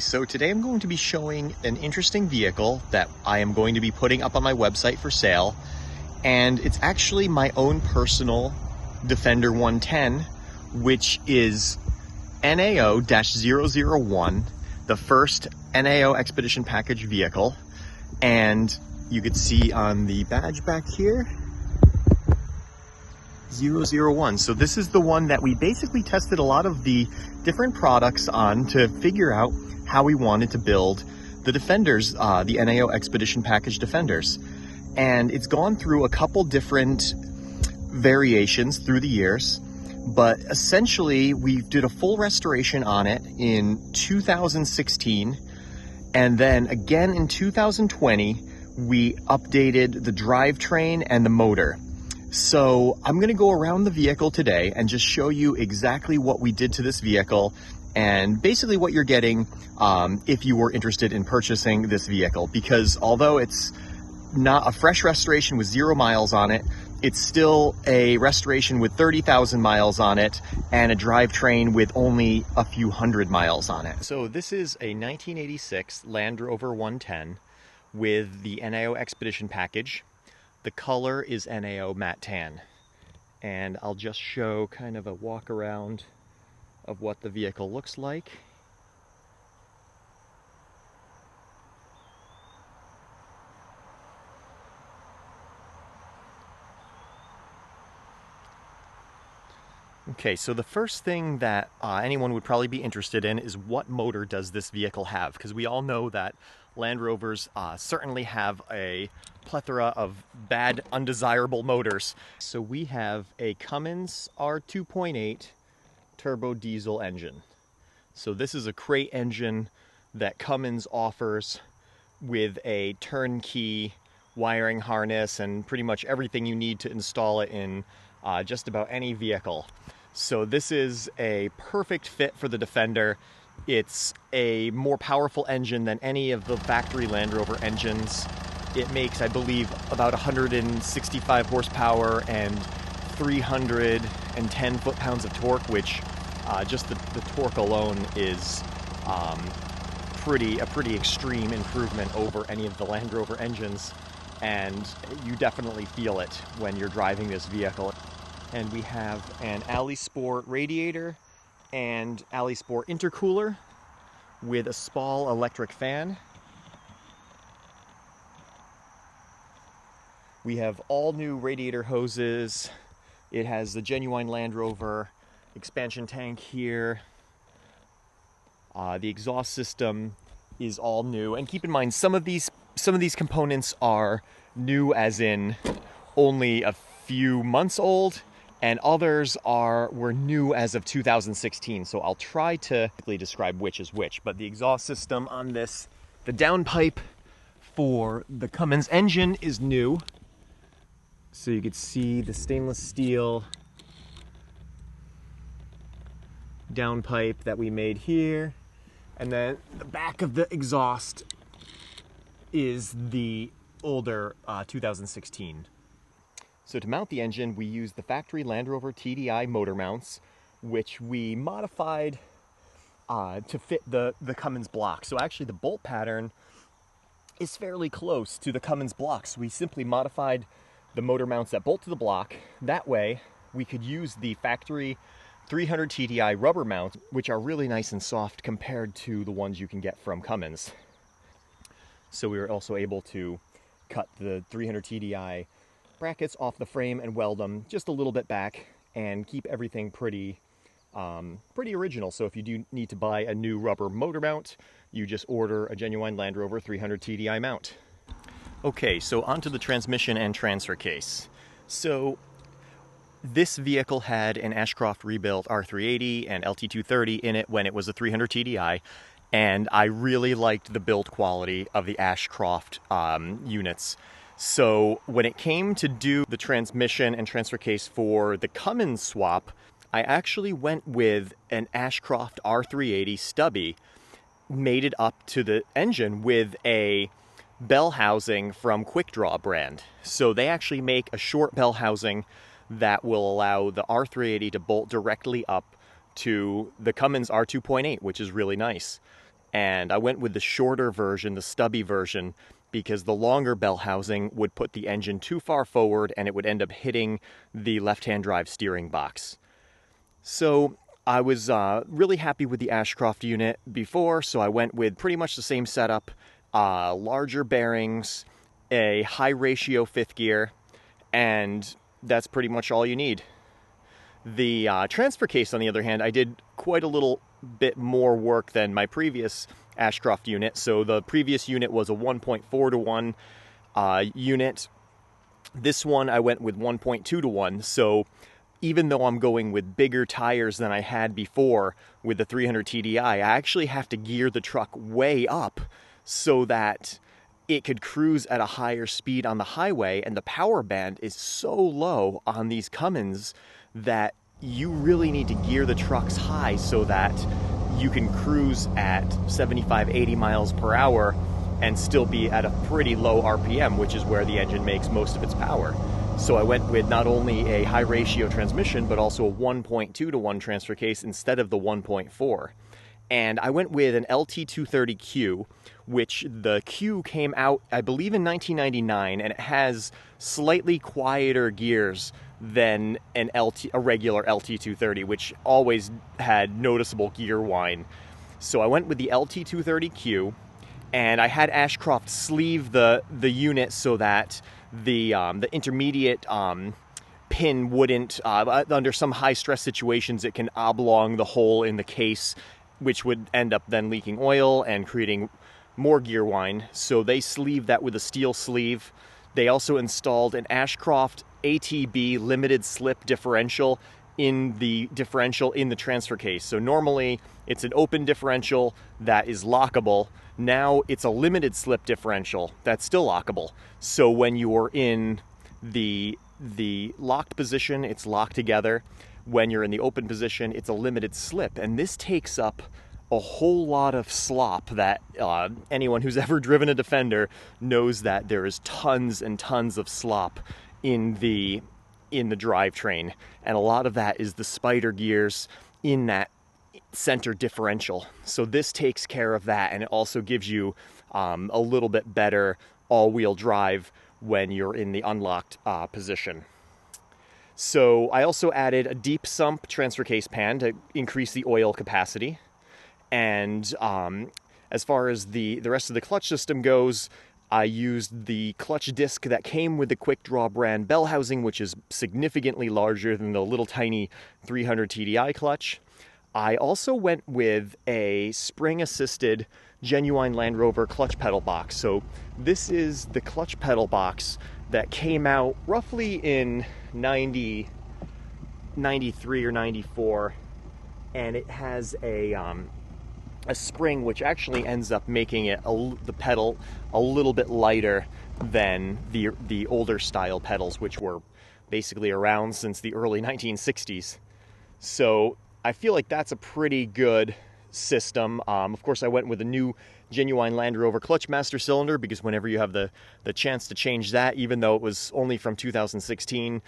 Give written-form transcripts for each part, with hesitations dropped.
So today I'm going to be showing an interesting vehicle that I am going to be putting up on my website for sale. And it's actually my own personal Defender 110, which is NAO-001, the first NAO Expedition Package vehicle. And you could see on the badge back here, 001. So this is the one that we basically tested a lot of the different products on to figure out how we wanted to build the Defenders, the NAO Expedition Package Defenders. And it's gone through a couple different variations through the years, but essentially we did a full restoration on it in 2016, and then again in 2020 we updated the drivetrain and the motor. So I'm going to go around the vehicle today and just show you exactly what we did to this vehicle and basically what you're getting if you were interested in purchasing this vehicle, because although it's not a fresh restoration with 0 miles on it, it's still a restoration with 30,000 miles on it and a drivetrain with only a few hundred miles on it. So this is a 1986 Land Rover 110 with the NAO Expedition Package. The color is NAO Matte Tan. And I'll just show kind of a walk around of what the vehicle looks like. Okay, so the first thing that anyone would probably be interested in is what motor does this vehicle have? Because we all know that Land Rovers certainly have a plethora of bad, undesirable motors. So we have a Cummins R2.8 turbo diesel engine. So this is a crate engine that Cummins offers with a turnkey wiring harness and pretty much everything you need to install it in just about any vehicle. So this is a perfect fit for the Defender. It's a more powerful engine than any of the factory Land Rover engines. It makes, I believe, about 165 horsepower and 310 foot-pounds of torque, which just the torque alone is a pretty extreme improvement over any of the Land Rover engines, and you definitely feel it when you're driving this vehicle. And we have an AliSport radiator and AliSport intercooler with a Spall electric fan. We have all new radiator hoses. It has the genuine Land Rover expansion tank here. The exhaust system is all new. And keep in mind, some of these components are new as in only a few months old, and others were new as of 2016. So I'll try to describe which is which. But the exhaust system on this, the downpipe for the Cummins engine is new. So you can see the stainless steel downpipe that we made here. And then the back of the exhaust is the older 2016. So to mount the engine, we used the factory Land Rover TDI motor mounts, which we modified to fit the Cummins block. So actually the bolt pattern is fairly close to the Cummins blocks. We simply modified the motor mounts that bolt to the block. That way we could use the factory 300 TDI rubber mounts, which are really nice and soft compared to the ones you can get from Cummins. So we were also able to cut the 300 TDI brackets off the frame and weld them just a little bit back and keep everything pretty original. So if you do need to buy a new rubber motor mount, you just order a genuine Land Rover 300 TDI mount. Okay, so onto the transmission and transfer case. So this vehicle had an Ashcroft rebuilt R380 and LT230 in it when it was a 300 TDI, and I really liked the build quality of the Ashcroft units. So when it came to do the transmission and transfer case for the Cummins swap, I actually went with an Ashcroft R380 stubby, made it up to the engine with a bell housing from Quick Draw brand. So they actually make a short bell housing that will allow the R380 to bolt directly up to the Cummins R2.8, which is really nice. and I went with the shorter version, the stubby version, because the longer bell housing would put the engine too far forward and it would end up hitting the left-hand drive steering box. So I was really happy with the Ashcroft unit before, so I went with pretty much the same setup, larger bearings, a high ratio fifth gear, and that's pretty much all you need. The transfer case, on the other hand, I did quite a little bit more work than my previous Ashcroft unit. So the previous unit was a 1.4 to 1 unit. This one I went with 1.2 to 1. So even though I'm going with bigger tires than I had before with the 300 TDI, I actually have to gear the truck way up so that it could cruise at a higher speed on the highway, and the power band is so low on these Cummins that you really need to gear the trucks high so that you can cruise at 75, 80 miles per hour and still be at a pretty low RPM, which is where the engine makes most of its power. So I went with not only a high ratio transmission, but also a 1.2 to 1 transfer case instead of the 1.4. And I went with an LT230Q, which the Q came out, I believe, in 1999, and it has slightly quieter gears than a regular LT230, which always had noticeable gear whine. So I went with the LT230Q, and I had Ashcroft sleeve the unit so that the intermediate pin wouldn't, under some high stress situations, it can oblong the hole in the case, which would end up then leaking oil and creating more gear whine. So they sleeved that with a steel sleeve. They also installed an Ashcroft ATB limited slip differential in the transfer case. So normally it's an open differential that is lockable. Now it's a limited slip differential that's still lockable. So when you're in the locked position, it's locked together. When you're in the open position, it's a limited slip. And this takes up a whole lot of slop that anyone who's ever driven a Defender knows that there is tons and tons of slop in the drivetrain. And a lot of that is the spider gears in that center differential. So this takes care of that, and it also gives you a little bit better all-wheel drive when you're in the unlocked position. So I also added a deep sump transfer case pan to increase the oil capacity. And as far as the rest of the clutch system goes, I used the clutch disc that came with the Quick Draw brand bell housing, which is significantly larger than the little tiny 300 TDI clutch. I also went with a spring-assisted genuine Land Rover clutch pedal box. So this is the clutch pedal box that came out roughly in 93 or 94, and it has a spring which actually ends up making it the pedal a little bit lighter than the older style pedals, which were basically around since the early 1960s. So I feel like that's a pretty good system. Of course, I went with a new genuine Land Rover clutch master cylinder, because whenever you have the chance to change that, even though it was only from 2016,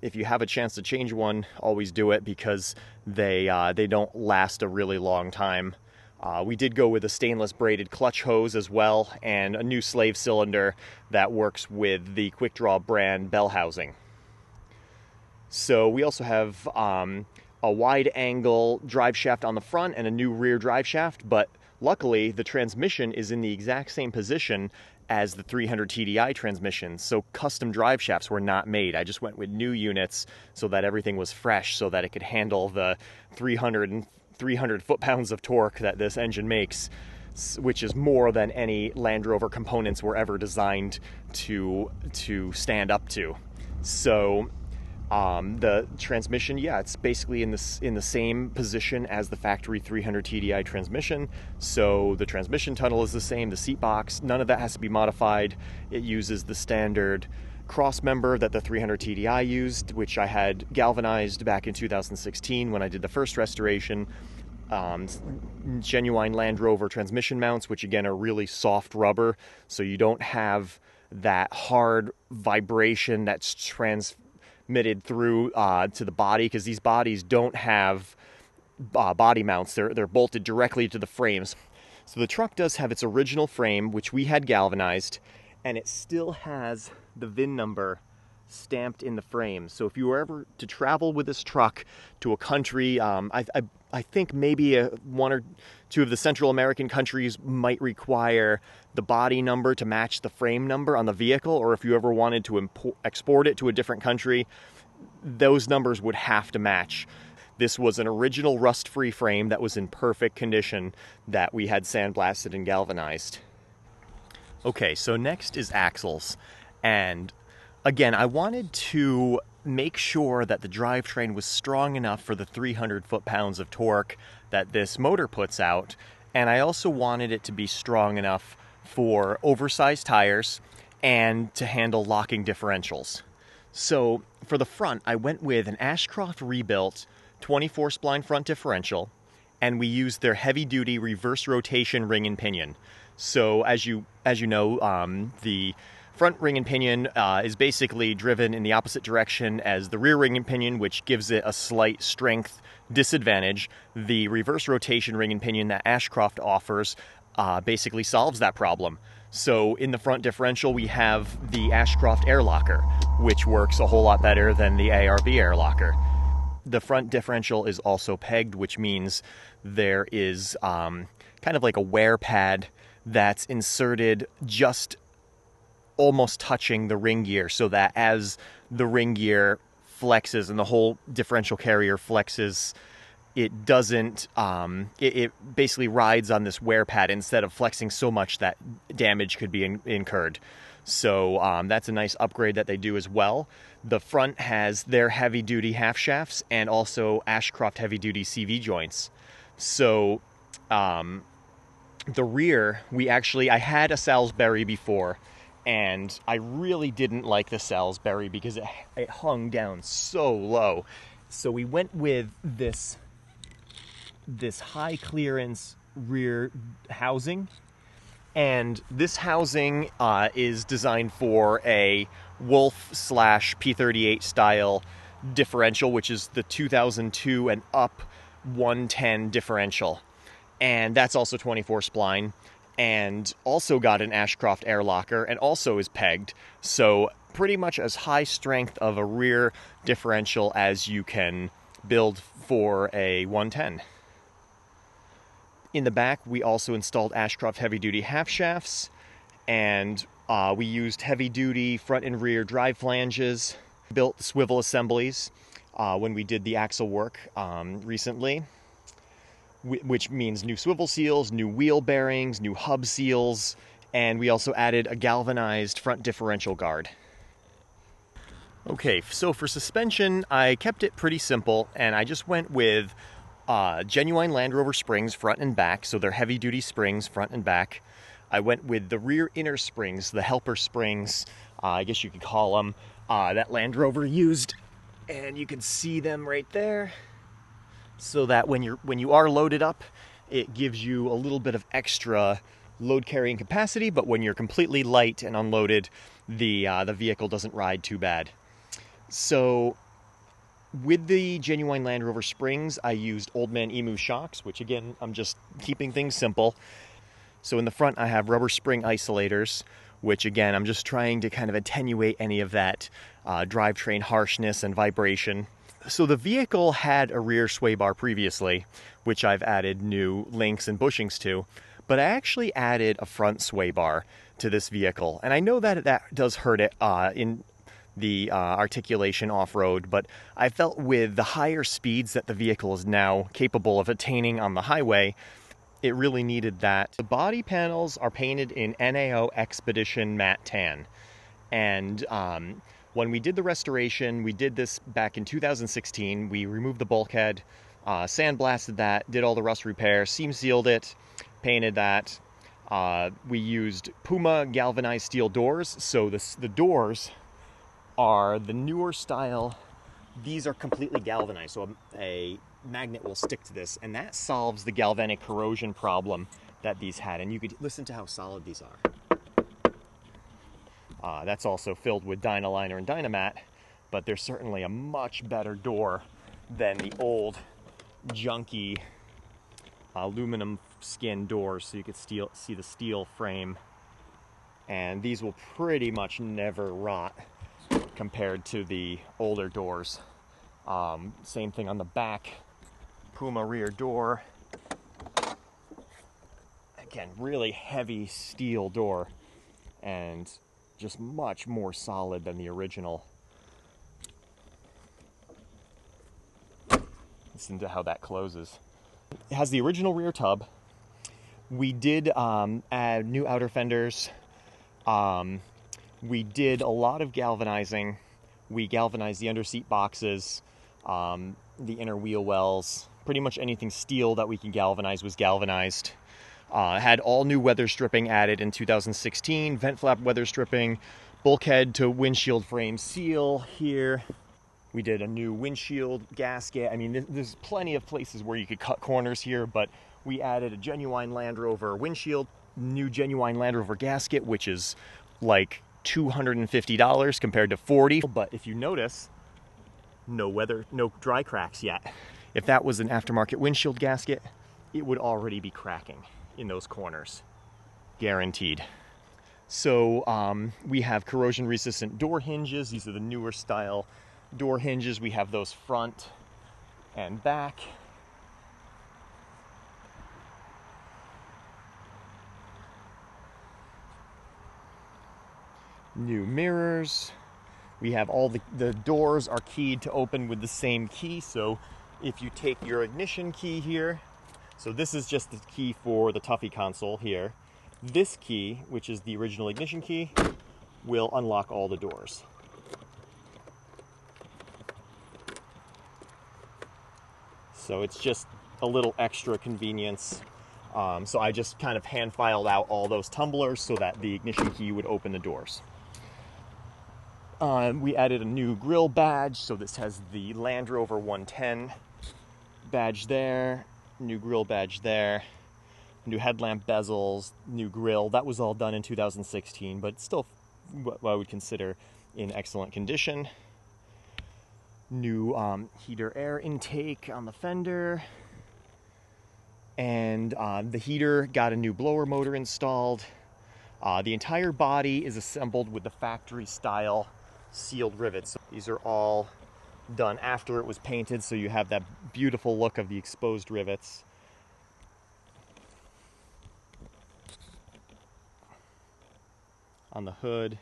if you have a chance to change one, always do it, because they don't last a really long time. We did go with a stainless braided clutch hose as well, and a new slave cylinder that works with the Quick Draw brand bell housing. So we also have a wide angle drive shaft on the front and a new rear drive shaft, but luckily the transmission is in the exact same position as the 300 TDI transmission, so custom drive shafts were not made. I just went with new units so that everything was fresh, so that it could handle the 300 foot-pounds of torque that this engine makes, which is more than any Land Rover components were ever designed to stand up to. So the transmission, yeah, it's basically in the same position as the factory 300 TDI transmission. So the transmission tunnel is the same, the seat box, none of that has to be modified. It uses the standard cross member that the 300 TDI used, which I had galvanized back in 2016 when I did the first restoration. Genuine Land Rover transmission mounts, which again are really soft rubber, so you don't have that hard vibration that's transmitted through to the body, because these bodies don't have body mounts. They're bolted directly to the frames. So the truck does have its original frame, which we had galvanized, and it still has the VIN number stamped in the frame. So if you were ever to travel with this truck to a country, I think maybe one or two of the Central American countries might require the body number to match the frame number on the vehicle, or if you ever wanted to export it to a different country, those numbers would have to match. This was an original rust-free frame that was in perfect condition that we had sandblasted and galvanized. Okay, so next is axles. And again, I wanted to make sure that the drivetrain was strong enough for the 300 foot-pounds of torque that this motor puts out. And I also wanted it to be strong enough for oversized tires and to handle locking differentials. So for the front, I went with an Ashcroft rebuilt 24 spline front differential, and we used their heavy-duty reverse rotation ring and pinion. So as you know, the front ring and pinion is basically driven in the opposite direction as the rear ring and pinion, which gives it a slight strength disadvantage. The reverse rotation ring and pinion that Ashcroft offers basically solves that problem. So in the front differential, we have the Ashcroft air locker, which works a whole lot better than the ARB air locker. The front differential is also pegged, which means there is kind of like a wear pad that's inserted just almost touching the ring gear, so that as the ring gear flexes and the whole differential carrier flexes, it doesn't, it basically rides on this wear pad instead of flexing so much that damage could be incurred. So that's a nice upgrade that they do as well. The front has their heavy-duty half shafts and also Ashcroft heavy-duty CV joints. So the rear, I had a Salisbury before, and I really didn't like the Salisbury because it hung down so low. So we went with this high clearance rear housing. And this housing is designed for a Wolf / P38 style differential, which is the 2002 and up 110 differential. And that's also 24 spline, and also got an Ashcroft air locker, and also is pegged. So pretty much as high strength of a rear differential as you can build for a 110. In the back, we also installed Ashcroft heavy-duty half shafts, and we used heavy-duty front and rear drive flanges, built swivel assemblies when we did the axle work recently, which means new swivel seals, new wheel bearings, new hub seals, and we also added a galvanized front differential guard. Okay, so for suspension, I kept it pretty simple, and I just went with genuine Land Rover springs front and back, so they're heavy-duty springs front and back. I went with the rear inner springs, the helper springs, I guess you could call them, that Land Rover used, and you can see them right there, so that when you are loaded up, it gives you a little bit of extra load carrying capacity, but when you're completely light and unloaded, the vehicle doesn't ride too bad. So with the genuine Land Rover springs, I used Old Man Emu shocks, which again, I'm just keeping things simple. So in the front, I have rubber spring isolators, which again, I'm just trying to kind of attenuate any of that drivetrain harshness and vibration. So the vehicle had a rear sway bar previously, which I've added new links and bushings to, but I actually added a front sway bar to this vehicle. And I know that that does hurt it in the articulation off-road, but I felt with the higher speeds that the vehicle is now capable of attaining on the highway, it really needed that. The body panels are painted in NAO Expedition Matte Tan, and when we did the restoration, we did this back in 2016, we removed the bulkhead, sandblasted that, did all the rust repair, seam sealed it, painted that. We used Puma galvanized steel doors, so the doors are the newer style. These are completely galvanized, so a magnet will stick to this, and that solves the galvanic corrosion problem that these had. And you could listen to how solid these are. That's also filled with Dynaliner and Dynamat, but they're certainly a much better door than the old junky aluminum skin doors, so you could see the steel frame. And these will pretty much never rot compared to the older doors. Same thing on the back. Puma rear door. Again, really heavy steel door and just much more solid than the original. Listen to how that closes. It has the original rear tub. We did add new outer fenders. We did a lot of galvanizing. We galvanized the underseat boxes, the inner wheel wells. Pretty much anything steel that we can galvanize was galvanized. Had all new weather stripping added in 2016, vent flap weather stripping, bulkhead to windshield frame seal here. We did a new windshield gasket. I mean, there's plenty of places where you could cut corners here, but we added a genuine Land Rover windshield, new genuine Land Rover gasket, which is like $250 compared to $40. But if you notice, no dry cracks yet. If that was an aftermarket windshield gasket, it would already be cracking in those corners, guaranteed. So we have corrosion resistant door hinges. These are the newer style door hinges. We have those front and back. New mirrors. We have all the doors are keyed to open with the same key. So if you take your ignition key here, so this is just the key for the Tuffy console here. This key, which is the original ignition key, will unlock all the doors. So it's just a little extra convenience. So I just kind of hand filed out all those tumblers so that the ignition key would open the doors. We added a new grille badge, so this has the Land Rover 110 badge there, new grille badge there, new headlamp bezels, new grille. That was all done in 2016, but still what I would consider in excellent condition. New heater air intake on the fender, and the heater got a new blower motor installed. The entire body is assembled with the factory style sealed rivets. These are all done after it was painted, so you have that beautiful look of the exposed rivets. On the hood,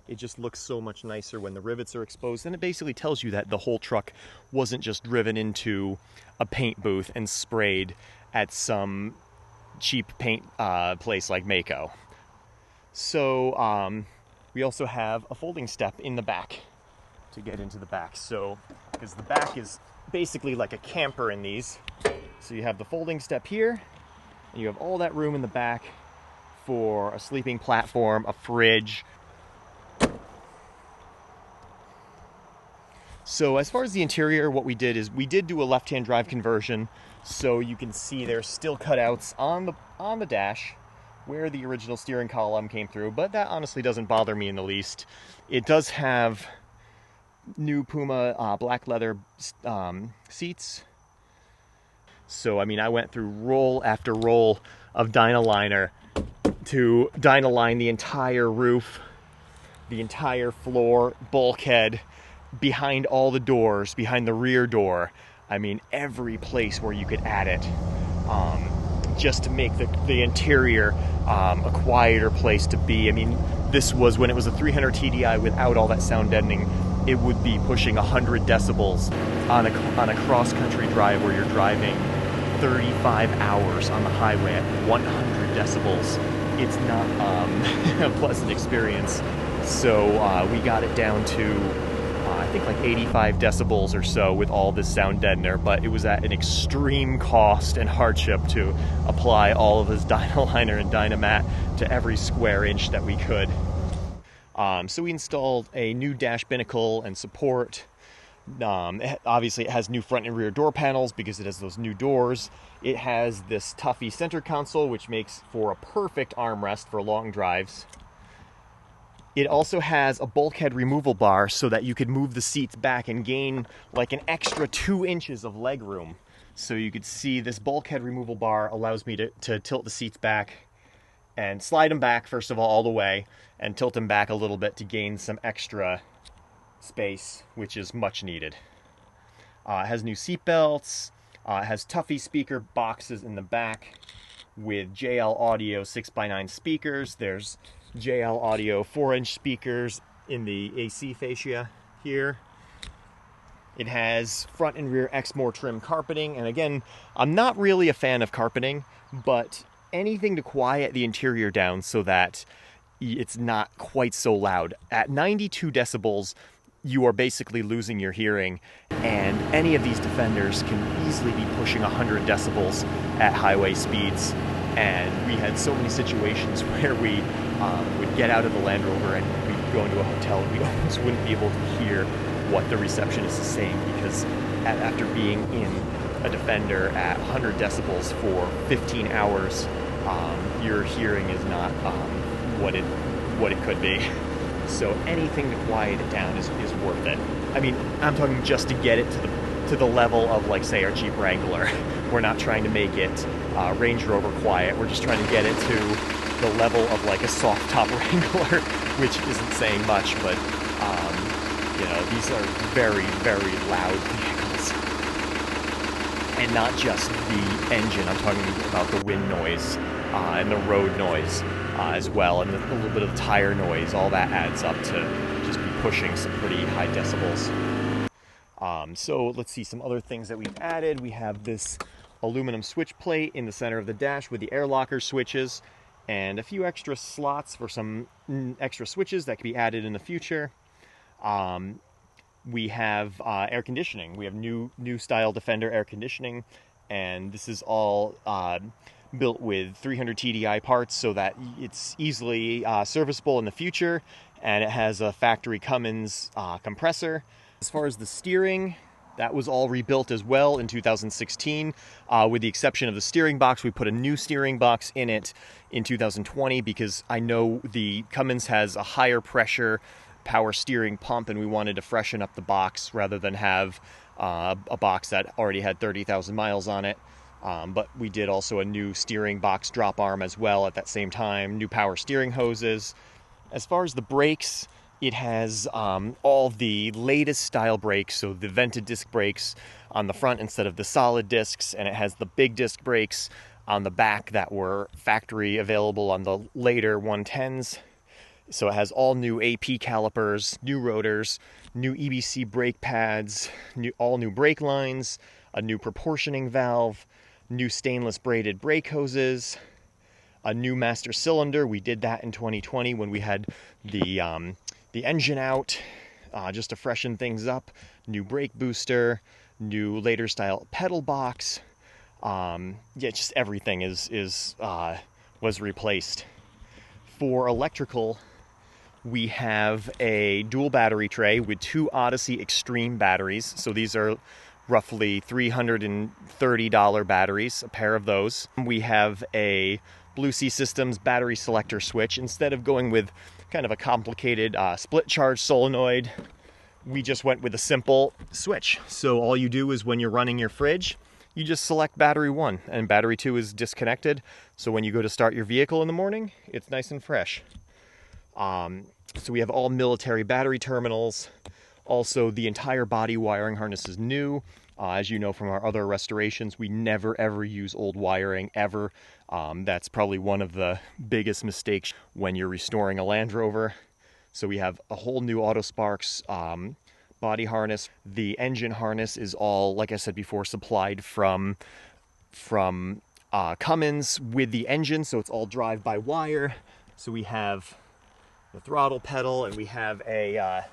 it just looks so much nicer when the rivets are exposed, and it basically tells you that the whole truck wasn't just driven into a paint booth and sprayed at some cheap paint place like Mako. So we also have a folding step in the back to get into the back. So, because the back is basically like a camper in these. So you have the folding step here, and you have all that room in the back for a sleeping platform, a fridge. So as far as the interior, what we did is we did do a left-hand drive conversion. So you can see there's still cutouts on the dash where the original steering column came through, but that honestly doesn't bother me in the least. It does have new Puma black leather seats. So, I mean, I went through roll after roll of Dynaliner to Dynaline the entire roof, the entire floor, bulkhead, behind all the doors, behind the rear door. I mean, every place where you could add it. Just to make the interior a quieter place to be. I mean, this was when it was a 300 TDI without all that sound deadening. It would be pushing 100 decibels on a cross-country drive where you're driving 35 hours on the highway at 100 decibels. It's not a pleasant experience. So we got it down to I think like 85 decibels or so with all this sound deadener, but it was at an extreme cost and hardship to apply all of this Dynaliner and Dynamat to every square inch that we could. So we installed a new dash binnacle and support. Obviously it has new front and rear door panels because it has those new doors. It has this Tuffy center console, which makes for a perfect armrest for long drives. It also has a bulkhead removal bar so that you could move the seats back and gain like an extra 2 inches of leg room. So you could see this bulkhead removal bar allows me to tilt the seats back and slide them back, first of all the way, and tilt them back a little bit to gain some extra space, which is much needed. It has new seat belts. It has Tuffy speaker boxes in the back with JL Audio 6x9 speakers. There's JL Audio 4-inch speakers in the AC fascia here. It has front and rear Exmoor trim carpeting, and again, I'm not really a fan of carpeting, but anything to quiet the interior down so that it's not quite so loud. At 92 decibels, you are basically losing your hearing, and any of these Defenders can easily be pushing 100 decibels at highway speeds. And we had so many situations where we would get out of the Land Rover and we'd go into a hotel and we almost wouldn't be able to hear what the receptionist is saying, because after being in a Defender at 100 decibels for 15 hours, your hearing is not what it could be. So anything to quiet it down is worth it. I mean, I'm talking just to get it to the level of, like, say, our Jeep Wrangler. We're not trying to make it Range Rover quiet. We're just trying to get it to the level of, like, a soft top Wrangler, which isn't saying much, but you know, these are very, very loud vehicles. And not just the engine, I'm talking about the wind noise and the road noise as well, and a little bit of the tire noise. All that adds up to just be pushing some pretty high decibels. So let's see some other things that we've added. We have this aluminum switch plate in the center of the dash with the air locker switches, and a few extra slots for some extra switches that can be added in the future. We have air conditioning. We have new style Defender air conditioning, and this is all built with 300 TDI parts so that it's easily serviceable in the future, and it has a factory Cummins compressor. As far as the steering, that was all rebuilt as well in 2016, with the exception of the steering box. We put a new steering box in it in 2020 because I know the Cummins has a higher pressure power steering pump, and we wanted to freshen up the box rather than have a box that already had 30,000 miles on it. But we did also a new steering box drop arm as well at that same time, new power steering hoses. As far as the brakes, it has all the latest style brakes, so the vented disc brakes on the front instead of the solid discs, and it has the big disc brakes on the back that were factory available on the later 110s. So it has all new AP calipers, new rotors, new EBC brake pads, all new brake lines, a new proportioning valve, new stainless braided brake hoses, a new master cylinder. We did that in 2020 when we had the engine out, just to freshen things up. New brake booster, new later style pedal box. Yeah, just everything was replaced. For electrical, we have a dual battery tray with two Odyssey Extreme batteries. So these are roughly $330 batteries, a pair of those. We have a Blue Sea Systems battery selector switch. Instead of going with kind of a complicated split charge solenoid, we just went with a simple switch. So all you do is when you're running your fridge, you just select battery 1 and battery 2 is disconnected. So when you go to start your vehicle in the morning, it's nice and fresh. So we have all military battery terminals. Also, the entire body wiring harness is new. As you know from our other restorations, we never ever use old wiring ever. That's probably one of the biggest mistakes when you're restoring a Land Rover. So we have a whole new Autosparks body harness. The engine harness is all, like I said before, supplied from Cummins with the engine, so it's all drive-by-wire. So we have the throttle pedal, and we have a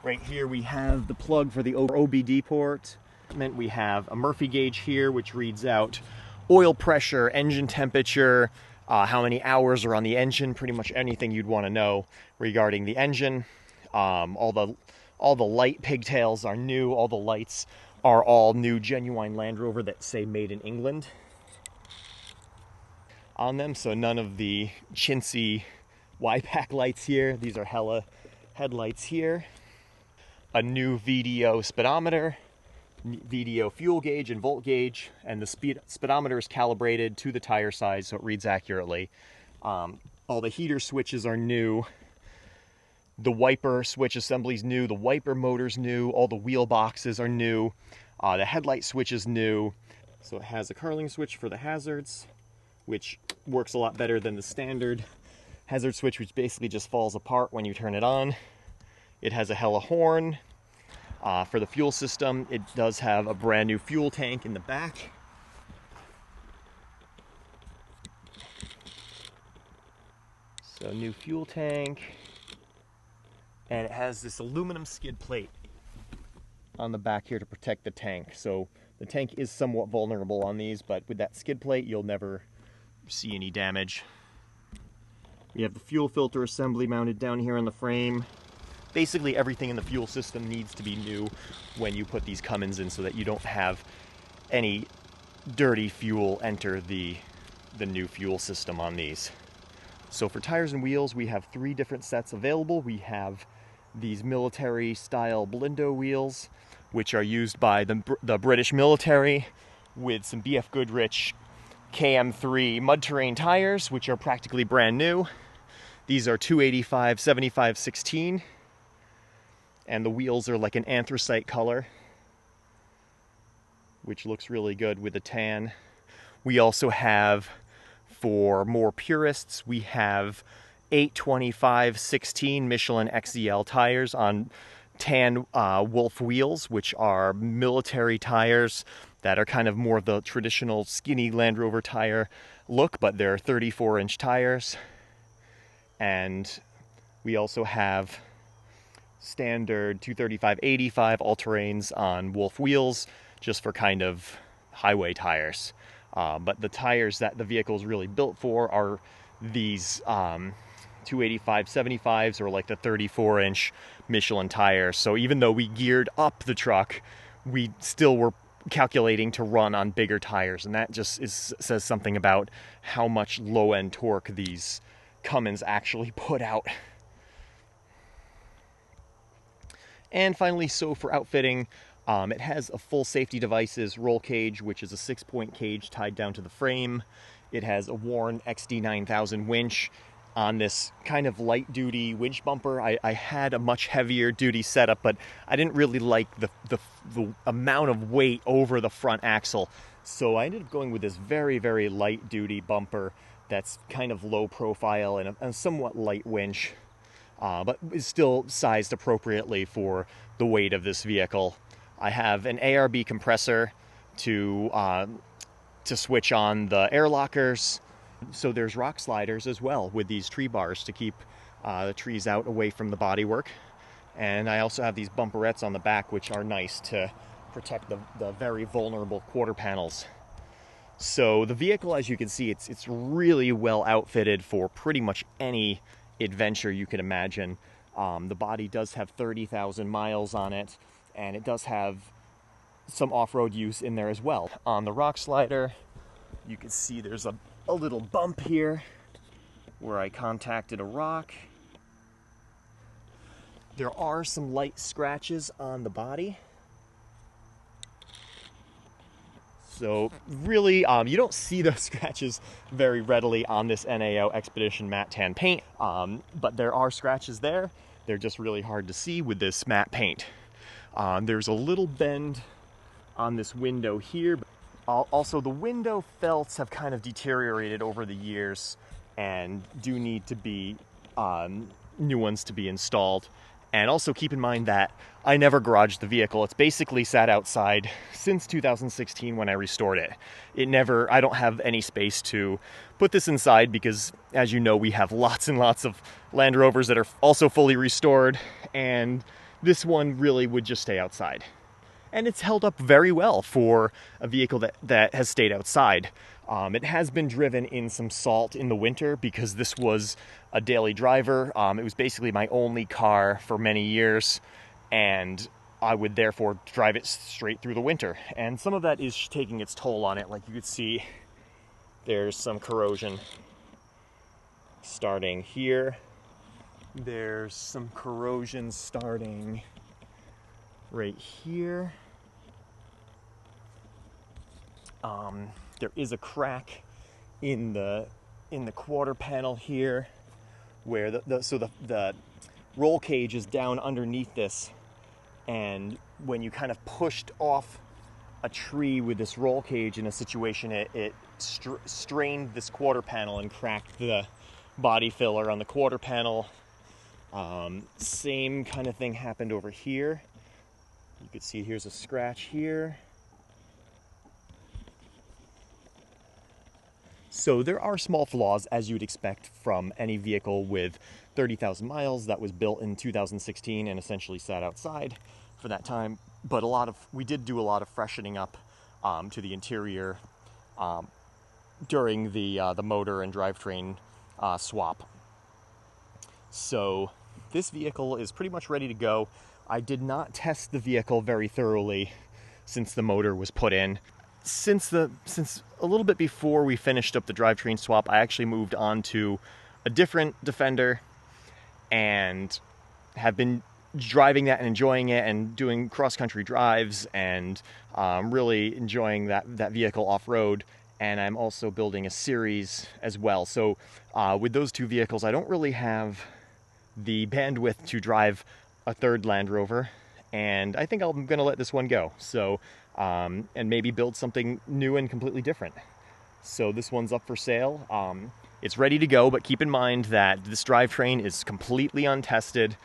right here we have the plug for the OBD port. We have a Murphy gauge here, which reads out oil pressure, engine temperature, how many hours are on the engine, pretty much anything you'd want to know regarding the engine. All the light pigtails are new. All the lights are all new, genuine Land Rover that say made in England on them. So none of the chintzy Y-pack lights here. These are hella headlights here. A new VDO speedometer VDO fuel gauge and volt gauge, and the speedometer is calibrated to the tire size so it reads accurately. All the heater switches are new. The wiper switch assembly's new. The wiper motor's new. All the wheel boxes are new. The headlight switch is new. So it has a Carling switch for the hazards, which works a lot better than the standard hazard switch, which basically just falls apart when you turn it on. It has a hella horn. For the fuel system, it does have a brand new fuel tank in the back. So new fuel tank. And it has this aluminum skid plate on the back here to protect the tank. So the tank is somewhat vulnerable on these, but with that skid plate, you'll never see any damage. We have the fuel filter assembly mounted down here on the frame. Basically everything in the fuel system needs to be new when you put these Cummins in so that you don't have any dirty fuel enter the new fuel system on these. So for tires and wheels, we have 3 different sets available. We have these military style Blindo wheels, which are used by the British military, with some BF Goodrich KM3 mud terrain tires, which are practically brand new. These are 285 75/16, and the wheels are like an anthracite color, which looks really good with a tan. We also have, for more purists, we have 825/16 Michelin XEL tires on tan Wolf wheels, which are military tires that are kind of more the traditional skinny Land Rover tire look, but they're 34-inch tires. And we also have standard 235/85 all-terrains on Wolf wheels, just for kind of highway tires. But the tires that the vehicle is really built for are these 285/75s, or like the 34-inch Michelin tires. So even though we geared up the truck, we still were calculating to run on bigger tires, and that just says something about how much low-end torque these Cummins actually put out. And finally, so for outfitting, it has a full safety devices roll cage, which is a 6-point cage tied down to the frame. It has a Warn XD9000 winch on this kind of light-duty winch bumper. I had a much heavier duty setup, but I didn't really like the amount of weight over the front axle. So I ended up going with this very, very light-duty bumper that's kind of low profile and a somewhat light winch, but is still sized appropriately for the weight of this vehicle. I have an ARB compressor to switch on the air lockers. So there's rock sliders as well with these tree bars to keep the trees out away from the bodywork. And I also have these bumperettes on the back, which are nice to protect the very vulnerable quarter panels. So the vehicle, as you can see, it's really well outfitted for pretty much any adventure you can imagine. The body does have 30,000 miles on it, and it does have some off-road use in there as well. On the rock slider, you can see there's a little bump here where I contacted a rock. There are some light scratches on the body. So really, you don't see those scratches very readily on this NAO Expedition matte tan paint, but there are scratches there. They're just really hard to see with this matte paint. There's a little bend on this window here. Also, the window felts have kind of deteriorated over the years and do need to be new ones to be installed. And also keep in mind that I never garaged the vehicle. It's basically sat outside since 2016 when I restored it. I don't have any space to put this inside because, as you know, we have lots and lots of Land Rovers that are also fully restored, and this one really would just stay outside. And it's held up very well for a vehicle that has stayed outside. It has been driven in some salt in the winter because this was a daily driver. It was basically my only car for many years, and I would therefore drive it straight through the winter. And some of that is taking its toll on it. Like you could see, there's some corrosion starting here. There's some corrosion starting right here. There is a crack in the quarter panel here, where the roll cage is down underneath this, and when you kind of pushed off a tree with this roll cage in a situation, it strained this quarter panel and cracked the body filler on the quarter panel. Same kind of thing happened over here. You could see here's a scratch here. So there are small flaws, as you'd expect from any vehicle with 30,000 miles that was built in 2016 and essentially sat outside for that time. But we did do a lot of freshening up to the interior during the motor and drivetrain swap. So this vehicle is pretty much ready to go. I did not test the vehicle very thoroughly since the motor was put in. Since a little bit before we finished up the drivetrain swap, I actually moved on to a different Defender and have been driving that and enjoying it and doing cross-country drives and really enjoying that vehicle off-road. And I'm also building a series as well. So with those two vehicles, I don't really have the bandwidth to drive a third Land Rover, and I think I'm going to let this one go. So and maybe build something new and completely different. So this one's up for sale. It's ready to go, but keep in mind that this drivetrain is completely untested.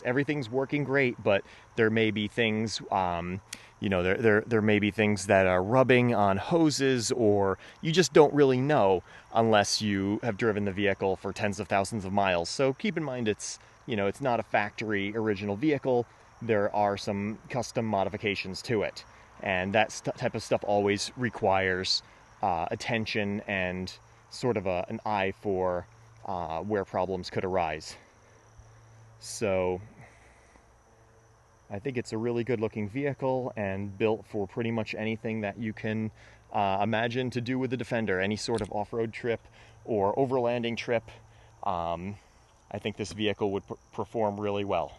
Everything's working great, but there may be things, there may be things that are rubbing on hoses, or you just don't really know unless you have driven the vehicle for tens of thousands of miles. So keep in mind it's not a factory original vehicle. There are some custom modifications to it. And that type of stuff always requires attention and sort of an eye for where problems could arise. So I think it's a really good looking vehicle and built for pretty much anything that you can imagine to do with the Defender. Any sort of off-road trip or overlanding trip, I think this vehicle would perform really well.